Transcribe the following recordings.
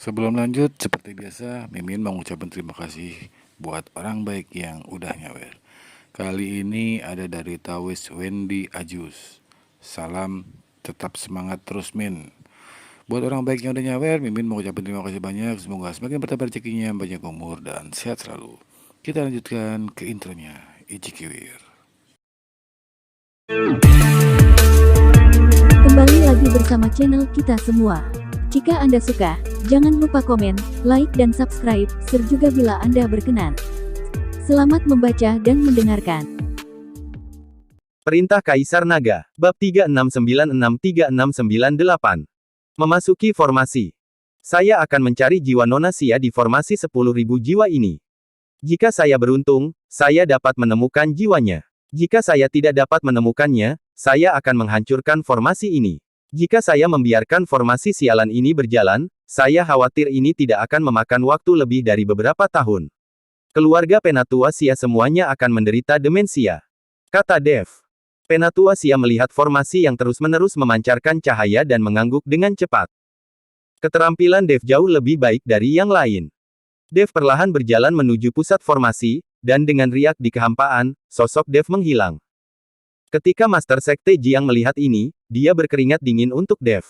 Sebelum lanjut, seperti biasa, Mimin mau ngucapin terima kasih buat orang baik yang udah nyawer. Kali ini ada dari Tawis Wendy Ajus. Salam, tetap semangat terus Min. Buat orang baik yang udah nyawer, Mimin mau ngucapin terima kasih banyak. Semoga semakin bertambah rezekinya, banyak umur, dan sehat selalu. Kita lanjutkan ke intronya, Ijikiwir. Kembali lagi bersama channel kita semua. Jika Anda suka, jangan lupa komen, like dan subscribe, juga bila Anda berkenan. Selamat membaca dan mendengarkan. Perintah Kaisar Naga, Bab 3696-3698. Memasuki formasi. Saya akan mencari jiwa Nona Sia di formasi 10.000 jiwa ini. Jika saya beruntung, saya dapat menemukan jiwanya. Jika saya tidak dapat menemukannya, saya akan menghancurkan formasi ini. Jika saya membiarkan formasi sialan ini berjalan, saya khawatir ini tidak akan memakan waktu lebih dari beberapa tahun. Keluarga Penatua Sia semuanya akan menderita demensia, kata Dev. Penatua Sia melihat formasi yang terus-menerus memancarkan cahaya dan mengangguk dengan cepat. Keterampilan Dev jauh lebih baik dari yang lain. Dev perlahan berjalan menuju pusat formasi, dan dengan riak di kehampaan, sosok Dev menghilang. Ketika Master Sekte Jiang melihat ini, dia berkeringat dingin untuk Dev.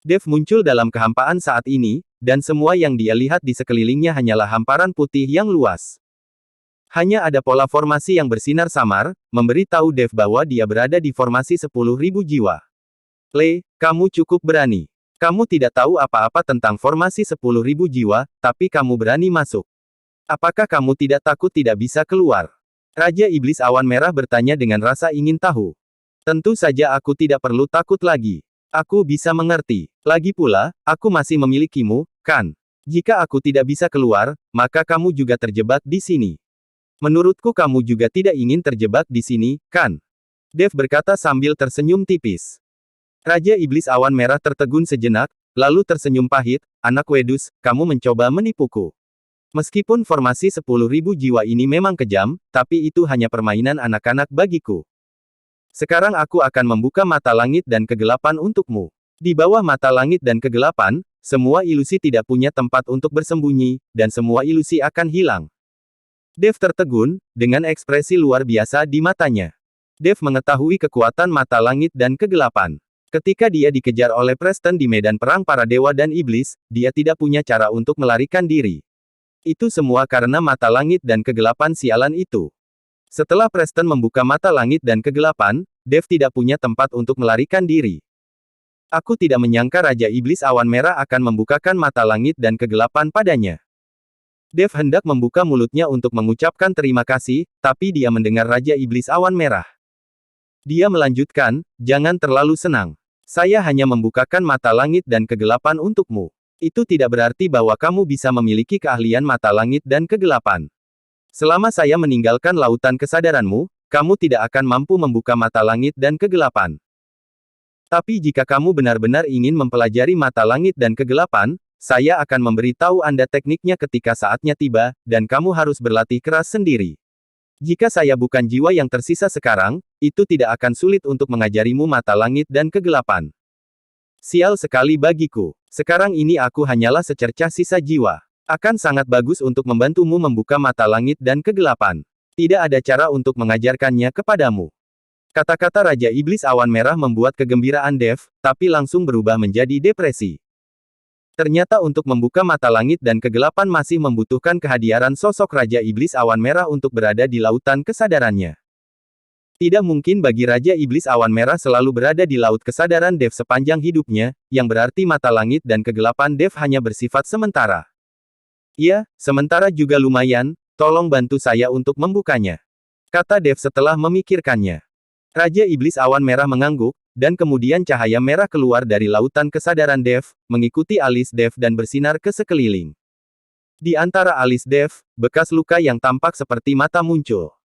Dev muncul dalam kehampaan saat ini, dan semua yang dia lihat di sekelilingnya hanyalah hamparan putih yang luas. Hanya ada pola formasi yang bersinar samar, memberi tahu Dev bahwa dia berada di formasi 10.000 jiwa. Le, kamu cukup berani. Kamu tidak tahu apa-apa tentang formasi 10.000 jiwa, tapi kamu berani masuk. Apakah kamu tidak takut tidak bisa keluar? Raja Iblis Awan Merah bertanya dengan rasa ingin tahu. Tentu saja aku tidak perlu takut lagi. Aku bisa mengerti. Lagi pula, aku masih memilikimu, kan? Jika aku tidak bisa keluar, maka kamu juga terjebak di sini. Menurutku kamu juga tidak ingin terjebak di sini, kan? Dev berkata sambil tersenyum tipis. Raja Iblis Awan Merah tertegun sejenak, lalu tersenyum pahit, anak wedus, kamu mencoba menipuku. Meskipun formasi 10.000 jiwa ini memang kejam, tapi itu hanya permainan anak-anak bagiku. Sekarang aku akan membuka mata langit dan kegelapan untukmu. Di bawah mata langit dan kegelapan, semua ilusi tidak punya tempat untuk bersembunyi, dan semua ilusi akan hilang. Dev tertegun, dengan ekspresi luar biasa di matanya. Dev mengetahui kekuatan mata langit dan kegelapan. Ketika dia dikejar oleh Preston di medan perang para dewa dan iblis, dia tidak punya cara untuk melarikan diri. Itu semua karena mata langit dan kegelapan sialan itu. Setelah Preston membuka mata langit dan kegelapan, Dev tidak punya tempat untuk melarikan diri. Aku tidak menyangka Raja Iblis Awan Merah akan membukakan mata langit dan kegelapan padanya. Dev hendak membuka mulutnya untuk mengucapkan terima kasih, tapi dia mendengar Raja Iblis Awan Merah. Dia melanjutkan, jangan terlalu senang. Saya hanya membukakan mata langit dan kegelapan untukmu. Itu tidak berarti bahwa kamu bisa memiliki keahlian mata langit dan kegelapan. Selama saya meninggalkan lautan kesadaranmu, kamu tidak akan mampu membuka mata langit dan kegelapan. Tapi jika kamu benar-benar ingin mempelajari mata langit dan kegelapan, saya akan memberi tahu Anda tekniknya ketika saatnya tiba, dan kamu harus berlatih keras sendiri. Jika saya bukan jiwa yang tersisa sekarang, itu tidak akan sulit untuk mengajarimu mata langit dan kegelapan. Sial sekali bagiku. Sekarang ini aku hanyalah secercah sisa jiwa. Akan sangat bagus untuk membantumu membuka mata langit dan kegelapan. Tidak ada cara untuk mengajarkannya kepadamu. Kata-kata Raja Iblis Awan Merah membuat kegembiraan Dev, tapi langsung berubah menjadi depresi. Ternyata untuk membuka mata langit dan kegelapan masih membutuhkan kehadiran sosok Raja Iblis Awan Merah untuk berada di lautan kesadarannya. Tidak mungkin bagi Raja Iblis Awan Merah selalu berada di laut kesadaran Dev sepanjang hidupnya, yang berarti mata langit dan kegelapan Dev hanya bersifat sementara. Ya, sementara juga lumayan, tolong bantu saya untuk membukanya, kata Dev setelah memikirkannya. Raja Iblis Awan Merah mengangguk, dan kemudian cahaya merah keluar dari lautan kesadaran Dev, mengikuti alis Dev dan bersinar ke sekeliling. Di antara alis Dev, bekas luka yang tampak seperti mata muncul.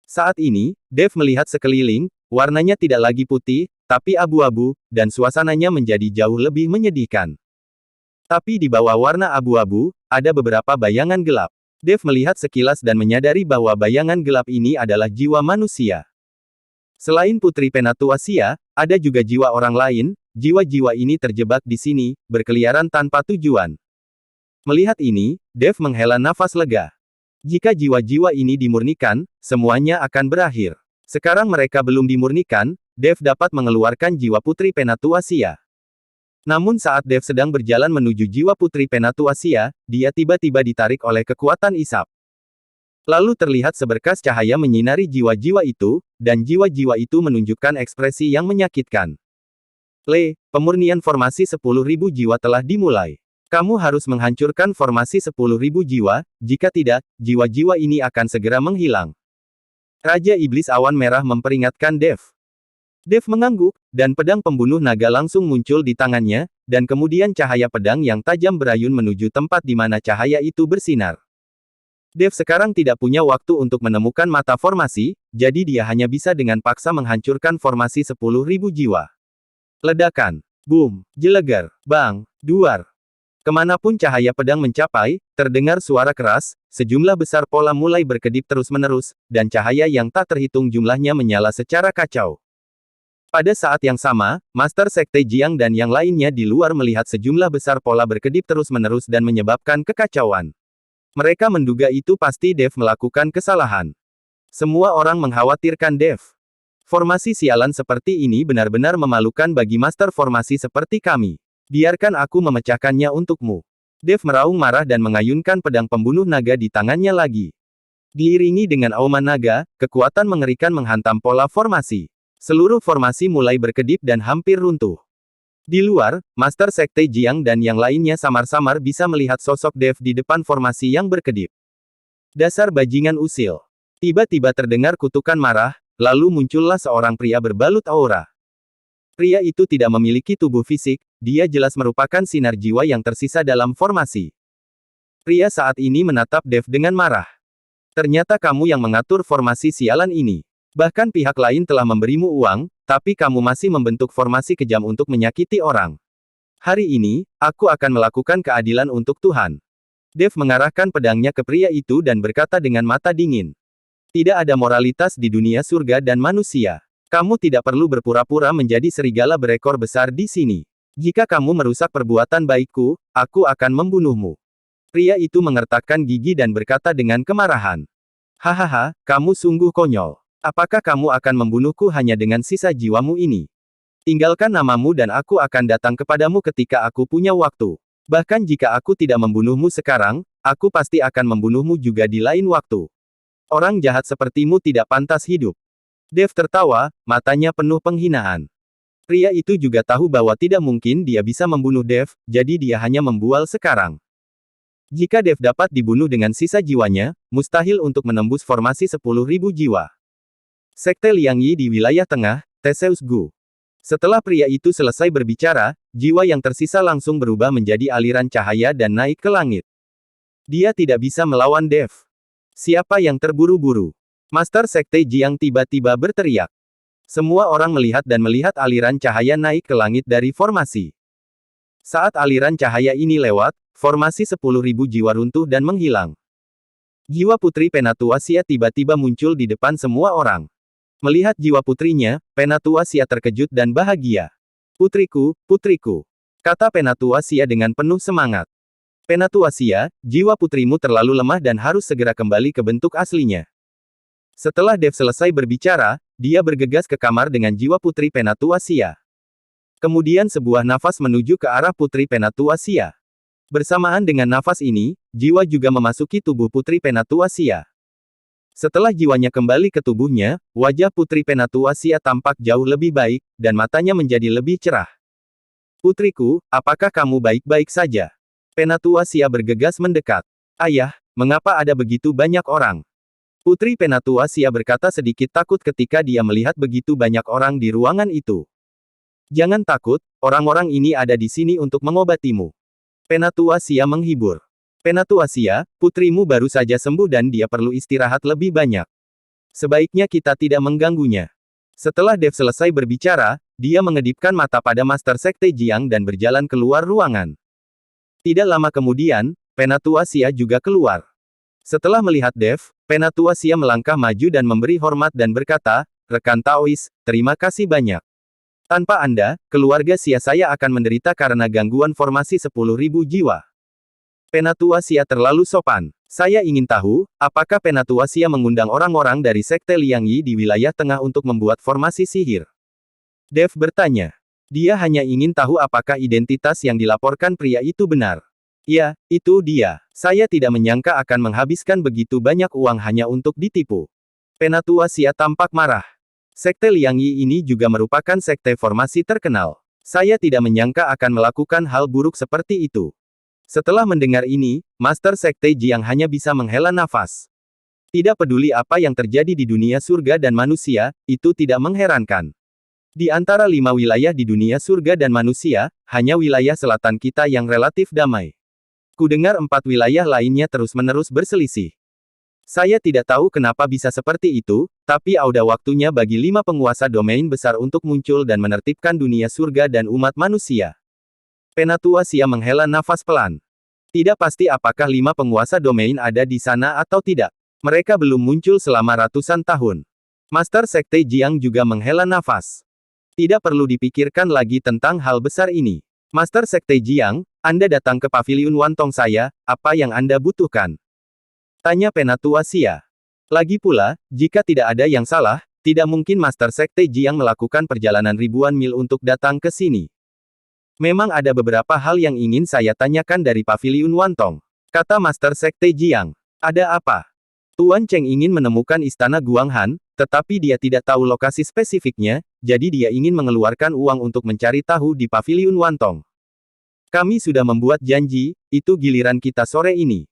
Saat ini, Dev melihat sekeliling, warnanya tidak lagi putih, tapi abu-abu, dan suasananya menjadi jauh lebih menyedihkan. Tapi di bawah warna abu-abu, ada beberapa bayangan gelap. Dev melihat sekilas dan menyadari bahwa bayangan gelap ini adalah jiwa manusia. Selain Putri Penatua Sia, ada juga jiwa orang lain, jiwa-jiwa ini terjebak di sini, berkeliaran tanpa tujuan. Melihat ini, Dev menghela nafas lega. Jika jiwa-jiwa ini dimurnikan, semuanya akan berakhir. Sekarang mereka belum dimurnikan, Dev dapat mengeluarkan jiwa Putri Penatuasia. Namun saat Dev sedang berjalan menuju jiwa Putri Penatuasia, dia tiba-tiba ditarik oleh kekuatan isap. Lalu terlihat seberkas cahaya menyinari jiwa-jiwa itu, dan jiwa-jiwa itu menunjukkan ekspresi yang menyakitkan. Pemurnian formasi 10.000 jiwa telah dimulai. Kamu harus menghancurkan formasi 10.000 jiwa, jika tidak, jiwa-jiwa ini akan segera menghilang. Raja Iblis Awan Merah memperingatkan Dev. Dev mengangguk, dan pedang pembunuh naga langsung muncul di tangannya, dan kemudian cahaya pedang yang tajam berayun menuju tempat di mana cahaya itu bersinar. Dev sekarang tidak punya waktu untuk menemukan mata formasi, jadi dia hanya bisa dengan paksa menghancurkan formasi 10.000 jiwa. Ledakan. Boom. Jelegar. Bang. Duar. Kemanapun cahaya pedang mencapai, terdengar suara keras, sejumlah besar pola mulai berkedip terus-menerus, dan cahaya yang tak terhitung jumlahnya menyala secara kacau. Pada saat yang sama, Master Sekte Jiang dan yang lainnya di luar melihat sejumlah besar pola berkedip terus-menerus dan menyebabkan kekacauan. Mereka menduga itu pasti Dev melakukan kesalahan. Semua orang mengkhawatirkan Dev. Formasi sialan seperti ini benar-benar memalukan bagi master formasi seperti kami. Biarkan aku memecahkannya untukmu. Dev meraung marah dan mengayunkan pedang pembunuh naga di tangannya lagi. Diiringi dengan auman naga, kekuatan mengerikan menghantam pola formasi. Seluruh formasi mulai berkedip dan hampir runtuh. Di luar, Master Sekte Jiang dan yang lainnya samar-samar bisa melihat sosok Dev di depan formasi yang berkedip. Dasar bajingan usil. Tiba-tiba terdengar kutukan marah, lalu muncullah seorang pria berbalut aura. Pria itu tidak memiliki tubuh fisik, dia jelas merupakan sinar jiwa yang tersisa dalam formasi. Pria saat ini menatap Dev dengan marah. Ternyata kamu yang mengatur formasi sialan ini. Bahkan pihak lain telah memberimu uang, tapi kamu masih membentuk formasi kejam untuk menyakiti orang. Hari ini, aku akan melakukan keadilan untuk Tuhan. Dev mengarahkan pedangnya ke pria itu dan berkata dengan mata dingin. Tidak ada moralitas di dunia surga dan manusia. Kamu tidak perlu berpura-pura menjadi serigala berekor besar di sini. Jika kamu merusak perbuatan baikku, aku akan membunuhmu. Pria itu mengertakkan gigi dan berkata dengan kemarahan. Hahaha, kamu sungguh konyol. Apakah kamu akan membunuhku hanya dengan sisa jiwamu ini? Tinggalkan namamu dan aku akan datang kepadamu ketika aku punya waktu. Bahkan jika aku tidak membunuhmu sekarang, aku pasti akan membunuhmu juga di lain waktu. Orang jahat sepertimu tidak pantas hidup. Dev tertawa, matanya penuh penghinaan. Pria itu juga tahu bahwa tidak mungkin dia bisa membunuh Dev, jadi dia hanya membual sekarang. Jika Dev dapat dibunuh dengan sisa jiwanya, mustahil untuk menembus formasi 10.000 jiwa. Sekte Liang Yi di wilayah tengah, Theseus Gu. Setelah pria itu selesai berbicara, jiwa yang tersisa langsung berubah menjadi aliran cahaya dan naik ke langit. Dia tidak bisa melawan Dev. Siapa yang terburu-buru? Master Sekte Jiang tiba-tiba berteriak. Semua orang melihat dan melihat aliran cahaya naik ke langit dari formasi. Saat aliran cahaya ini lewat, formasi 10.000 jiwa runtuh dan menghilang. Jiwa Putri Penatuasia tiba-tiba muncul di depan semua orang. Melihat jiwa putrinya, Penatuasia terkejut dan bahagia. Putriku, putriku, kata Penatuasia dengan penuh semangat. Penatuasia, jiwa putrimu terlalu lemah dan harus segera kembali ke bentuk aslinya. Setelah Dev selesai berbicara, dia bergegas ke kamar dengan jiwa Putri Penatuasia. Kemudian sebuah nafas menuju ke arah Putri Penatuasia. Bersamaan dengan nafas ini, jiwa juga memasuki tubuh Putri Penatuasia. Setelah jiwanya kembali ke tubuhnya, wajah Putri Penatuasia tampak jauh lebih baik, dan matanya menjadi lebih cerah. Putriku, apakah kamu baik-baik saja? Penatuasia bergegas mendekat. Ayah, mengapa ada begitu banyak orang? Putri Penatuasia berkata sedikit takut ketika dia melihat begitu banyak orang di ruangan itu. Jangan takut, orang-orang ini ada di sini untuk mengobatimu. Penatuasia menghibur. Penatuasia, putrimu baru saja sembuh dan dia perlu istirahat lebih banyak. Sebaiknya kita tidak mengganggunya. Setelah Dev selesai berbicara, dia mengedipkan mata pada Master Sekte Jiang dan berjalan keluar ruangan. Tidak lama kemudian, Penatuasia juga keluar. Setelah melihat Dev, Penatuasia melangkah maju dan memberi hormat dan berkata, "Rekan Taois, terima kasih banyak. Tanpa Anda, keluarga Xia saya akan menderita karena gangguan formasi 10.000 jiwa. Penatua Xia terlalu sopan. Saya ingin tahu, apakah Penatua Xia mengundang orang-orang dari Sekte Liang Yi di wilayah tengah untuk membuat formasi sihir? Dev bertanya. Dia hanya ingin tahu apakah identitas yang dilaporkan pria itu benar. Ya, itu dia. Saya tidak menyangka akan menghabiskan begitu banyak uang hanya untuk ditipu. Penatua Xia tampak marah. Sekte Liang Yi ini juga merupakan sekte formasi terkenal. Saya tidak menyangka akan melakukan hal buruk seperti itu. Setelah mendengar ini, Master Sekte Jiang hanya bisa menghela nafas. Tidak peduli apa yang terjadi di dunia surga dan manusia, itu tidak mengherankan. Di antara 5 wilayah di dunia surga dan manusia, hanya wilayah selatan kita yang relatif damai. Kudengar 4 wilayah lainnya terus-menerus berselisih. Saya tidak tahu kenapa bisa seperti itu, tapi udah waktunya bagi 5 penguasa domain besar untuk muncul dan menertibkan dunia surga dan umat manusia. Penatua Xia menghela nafas pelan. Tidak pasti apakah 5 penguasa domain ada di sana atau tidak. Mereka belum muncul selama ratusan tahun. Master Sekte Jiang juga menghela nafas. Tidak perlu dipikirkan lagi tentang hal besar ini. Master Sekte Jiang, Anda datang ke paviliun Wantong saya, apa yang Anda butuhkan? Tanya Penatua Xia. Lagi pula, jika tidak ada yang salah, tidak mungkin Master Sekte Jiang melakukan perjalanan ribuan mil untuk datang ke sini. Memang ada beberapa hal yang ingin saya tanyakan dari paviliun Wantong. Kata Master Sekte Jiang. Ada apa? Tuan Cheng ingin menemukan istana Guanghan, tetapi dia tidak tahu lokasi spesifiknya, jadi dia ingin mengeluarkan uang untuk mencari tahu di paviliun Wantong. Kami sudah membuat janji, itu giliran kita sore ini.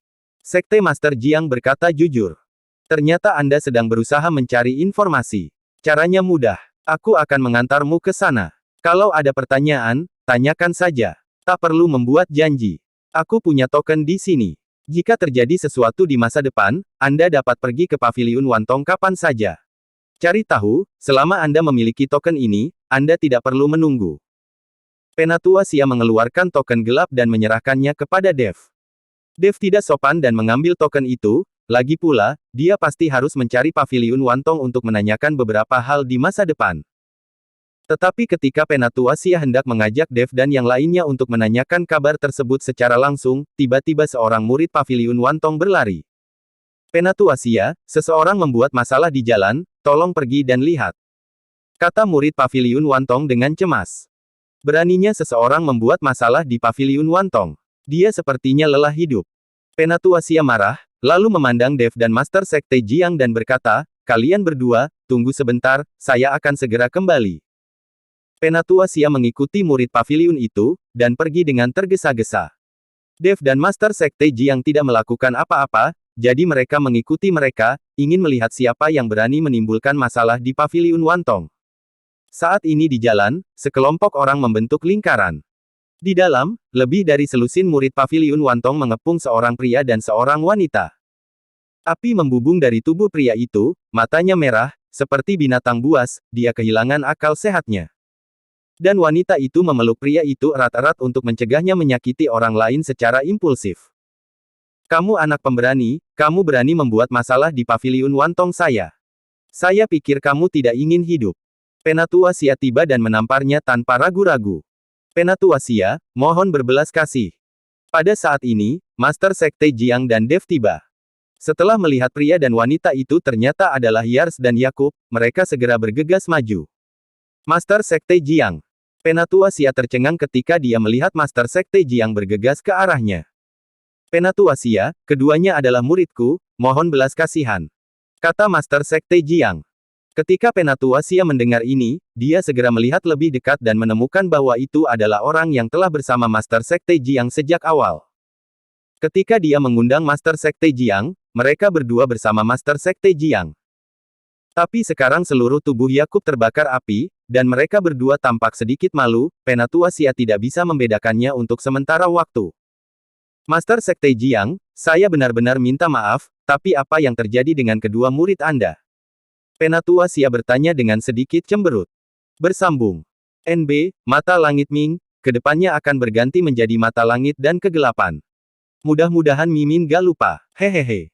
Sekte Master Jiang berkata jujur. Ternyata Anda sedang berusaha mencari informasi. Caranya mudah. Aku akan mengantarmu ke sana. Kalau ada pertanyaan, tanyakan saja. Tak perlu membuat janji. Aku punya token di sini. Jika terjadi sesuatu di masa depan, Anda dapat pergi ke paviliun Wantong kapan saja. Cari tahu, selama Anda memiliki token ini, Anda tidak perlu menunggu. Penatua Xia mengeluarkan token gelap dan menyerahkannya kepada Dev. Dev tidak sopan dan mengambil token itu, lagi pula, dia pasti harus mencari paviliun Wantong untuk menanyakan beberapa hal di masa depan. Tetapi ketika Penatua Xia hendak mengajak Dev dan yang lainnya untuk menanyakan kabar tersebut secara langsung, tiba-tiba seorang murid paviliun Wantong berlari. Penatua Xia, seseorang membuat masalah di jalan, tolong pergi dan lihat. Kata murid paviliun Wantong dengan cemas. Beraninya seseorang membuat masalah di paviliun Wantong. Dia sepertinya lelah hidup. Penatua Xia marah, lalu memandang Dev dan Master Sekte Jiang dan berkata, kalian berdua, tunggu sebentar, saya akan segera kembali. Penatua Xia mengikuti murid paviliun itu, dan pergi dengan tergesa-gesa. Dev dan Master Sekte Jiang tidak melakukan apa-apa, jadi mereka mengikuti mereka, ingin melihat siapa yang berani menimbulkan masalah di paviliun Wantong. Saat ini di jalan, sekelompok orang membentuk lingkaran. Di dalam, lebih dari selusin murid paviliun Wantong mengepung seorang pria dan seorang wanita. Api membubung dari tubuh pria itu, matanya merah, seperti binatang buas, dia kehilangan akal sehatnya. Dan wanita itu memeluk pria itu erat-erat untuk mencegahnya menyakiti orang lain secara impulsif. Kamu anak pemberani, kamu berani membuat masalah di paviliun Wantong saya. Saya pikir kamu tidak ingin hidup. Penatua Xia tiba dan menamparnya tanpa ragu-ragu. Penatua Xia, mohon berbelas kasih. Pada saat ini, Master Sekte Jiang dan Dev tiba. Setelah melihat pria dan wanita itu ternyata adalah Yars dan Yakub, mereka segera bergegas maju. Master Sekte Jiang. Penatua Xia tercengang ketika dia melihat Master Sekte Jiang bergegas ke arahnya. Penatua Xia, keduanya adalah muridku, mohon belas kasihan. Kata Master Sekte Jiang. Ketika Penatua Xia mendengar ini, dia segera melihat lebih dekat dan menemukan bahwa itu adalah orang yang telah bersama Master Sekte Jiang sejak awal. Ketika dia mengundang Master Sekte Jiang, mereka berdua bersama Master Sekte Jiang. Tapi sekarang seluruh tubuh Yakub terbakar api, dan mereka berdua tampak sedikit malu, Penatua Xia tidak bisa membedakannya untuk sementara waktu. Master Sekte Jiang, saya benar-benar minta maaf, tapi apa yang terjadi dengan kedua murid Anda? Penatua Xia bertanya dengan sedikit cemberut. Bersambung. NB, mata langit Ming, kedepannya akan berganti menjadi mata langit dan kegelapan. Mudah-mudahan Mimin gak lupa, hehehe.